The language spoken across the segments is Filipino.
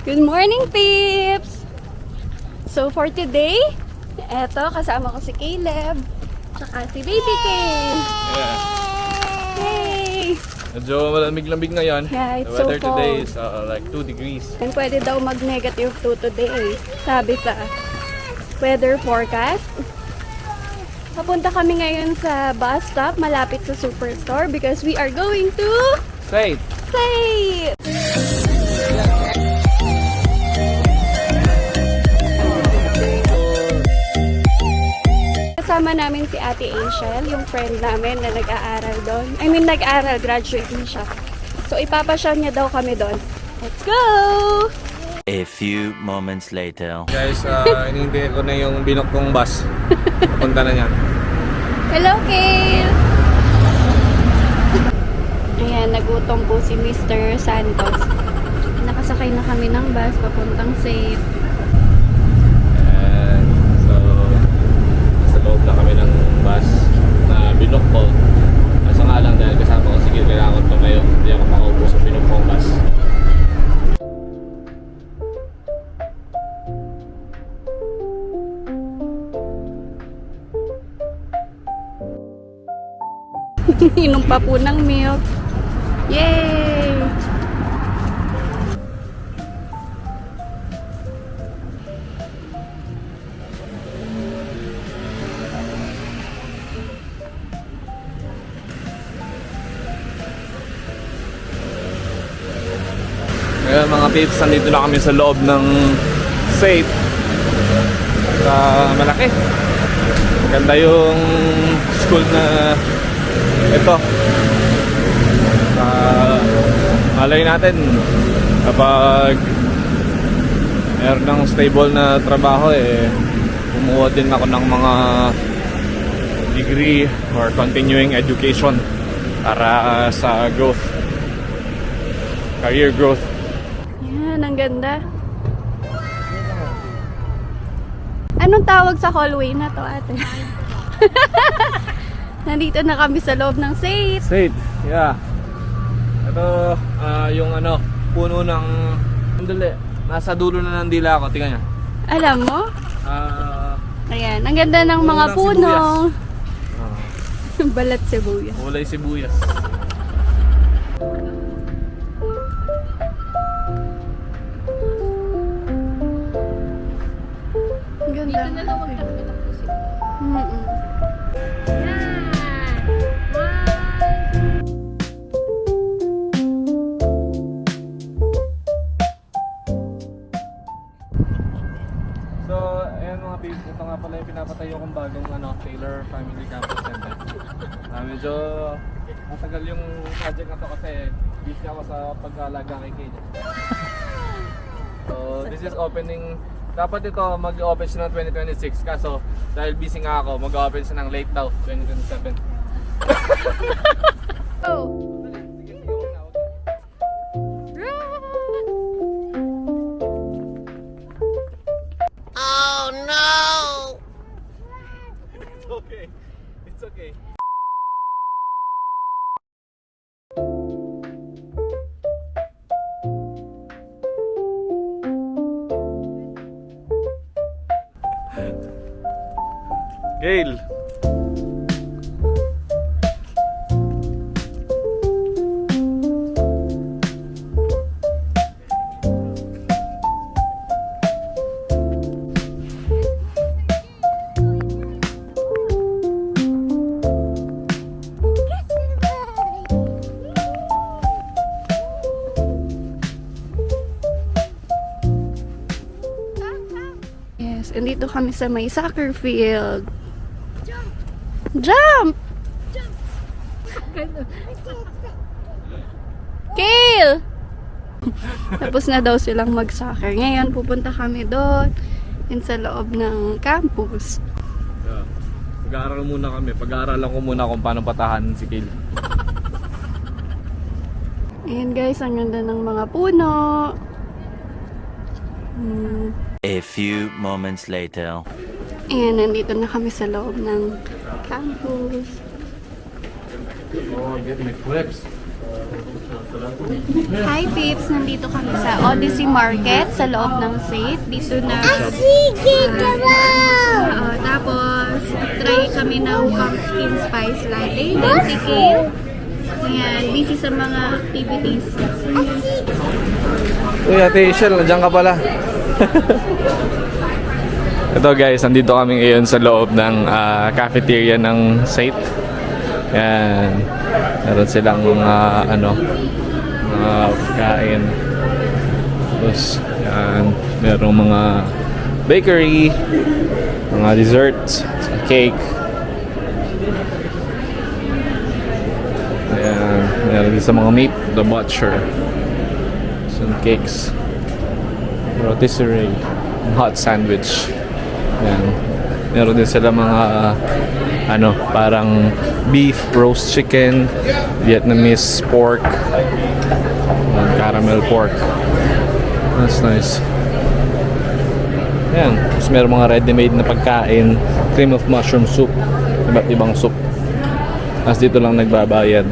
Good morning, peeps! So for today, eto, kasama ko si Caleb, tsaka si Baby Kale. Yeah. Yay! Medyo malamig-lamig ngayon. Yeah, it's The weather so today cold. is like 2 degrees. And pwede daw mag-negative 2 today, sabi sa weather forecast. Papunta kami ngayon sa bus stop malapit sa Superstore because we are going to Safe! Safe! Kasama namin si Ate Angel, yung friend namin na nag-aaral doon. I mean, nag-aaral, graduate na siya. So, ipapasyal niya daw kami doon. Let's go! A few moments later. Guys, hinihintay ko na yung binok kong bus. Papunta na niyan. Hello, Kale! Ayan, nagutom po si Mr. Santos. Nakasakay na kami ng bus papuntang Safe. And so, nasa loob na kami ng bus na binok ko. Kaso nga lang dahil kasama ko, sige, kailangan ko tumayo. Hindi ako makaupo sa binok kong bus. Inom pa po ng milk. Yay! Ngayon mga peeps, nandito na kami sa loob ng Safe. Malaki. Ganda yung school na ito. Malay natin kapag meron ng stable na trabaho, kumuha din ako ng mga degree or continuing education para sa growth, career growth. Yan, ang ganda. Anong tawag sa hallway na to, ate? Nandito na kami sa loob ng Safe. Safe, yeah. Ito, yung puno ng sandali. Nasa dulo na ng dila ako, tingnan nyo. Alam mo? Ayan, ang ganda ng Puno mga ng puno. sibuyas. Balat sibuyas. Kulay sibuyas. Ang ganda. Dito na lang So, ayan mga peeps, ito nga pala yung pinapatayo kong bagong Taylor Family Campus Center. Medyo matagal yung project na to kasi busy ako sa pag-aalaga kay Kate. So, this is opening. Dapat ito mag-open siya ng 2026 kaso dahil busy nga ako, mag-open siya ng late daw, 2027. Oh. Oh no! It's okay. It's okay. Gail. Yes, andito kami sa may soccer field. Jump! Kale! Tapos na daw silang mag-soccer. Ngayon, pupunta kami doon. Yun sa loob ng campus. Yeah. Pag-aaral muna kami. Pag-aaralan ko muna kung paano patahan si Gail. Ayan guys, ang ganda ng mga puno. A few moments later. Ayan, nandito na kami sa loob ng campus. Oh, get my clips. Hi Pips! Nandito kami sa Odyssey Market sa loob ng Safe. Dito na... tapos, try kami ng pumpkin spice latte. Then si Kale. Ayan, busy sa mga activities. Uy, Ate Ishel, nandiyan ka pala. Ito guys, nandito kami ngayon sa loob ng cafeteria ng Saint. Yan. Meron silang mga mga pagkain. Tapos, yan. Merong mga bakery, mga desserts, cake. Ayan. Meron din sa mga meat, the butcher. Some cakes. Rotisserie. Hot sandwich. Ayan. Meron din sila mga parang beef, roast chicken, Vietnamese pork, caramel pork. That's nice. Ayan. Tapos meron mga ready-made na pagkain, cream of mushroom soup, iba't ibang soup. Tapos dito lang nagbabayad.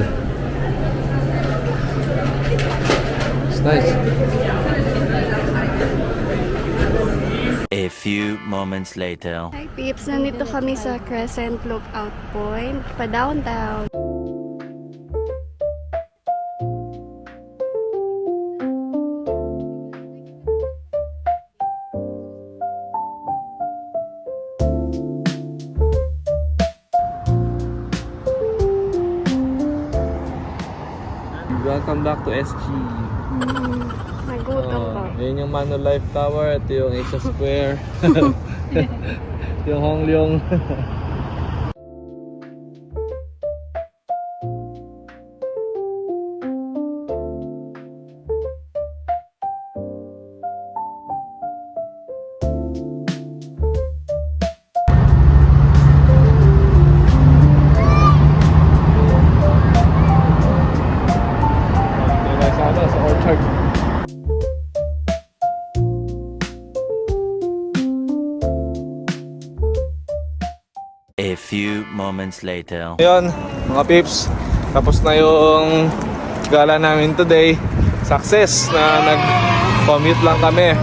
It's nice. A few moments later. Hi Pips! Nandito kami sa Crescent Lookout Point, pa downtown. Welcome back to SG. Nagutom ko. Yun yung Manulife Tower. Ito yung Asia Square. Yung Hongleong. Sa Orchard. A few moments later. Ngayon, mga pips, tapos na yung gala namin today. Success na nag-commute lang kami.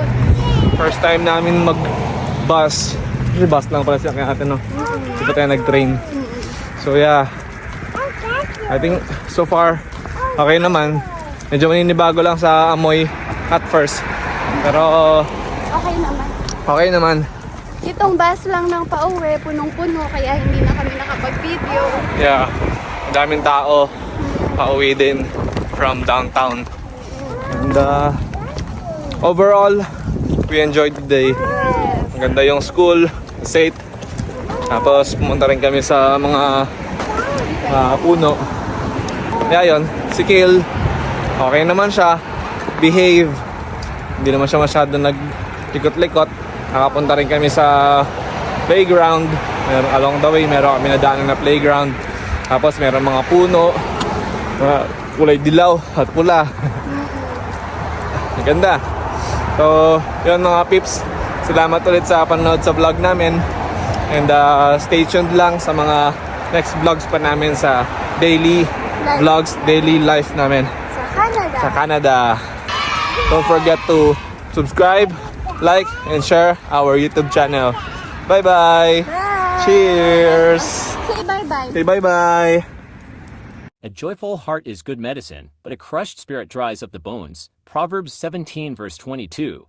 First time namin mag-bus. Kasi bus lang pala siya kaya natin, no? Hindi pa tayo nag-train. So yeah, I think so far, okay naman. Medyo maninibago lang sa amoy at first. Pero Okay naman. okay naman. Itong bus lang ng pauwi, punong-puno, kaya hindi na kami nakapag-video. Yeah, ang daming tao pauwi din from downtown. And overall, we enjoyed the day. Ang ganda yung school, safe. Tapos pumunta rin kami sa mga puno. Kaya yun, si Kale, okay naman siya, behave. Hindi naman siya masyado nag-likot-likot. Nakapunta rin kami sa playground. Along the way, meron kami nadaanan na playground. Tapos meron mga puno, mga kulay dilaw at pula. Ang ganda. So, yun mga pips. Salamat ulit sa panonood sa vlog namin. And stay tuned lang sa mga next vlogs pa namin sa daily vlogs, daily life namin Sa Canada. sa Canada. Don't forget to subscribe, like, and share our YouTube channel. Bye-bye! Cheers! Say bye-bye. Say bye-bye! A joyful heart is good medicine, but a crushed spirit dries up the bones. Proverbs 17 verse 22.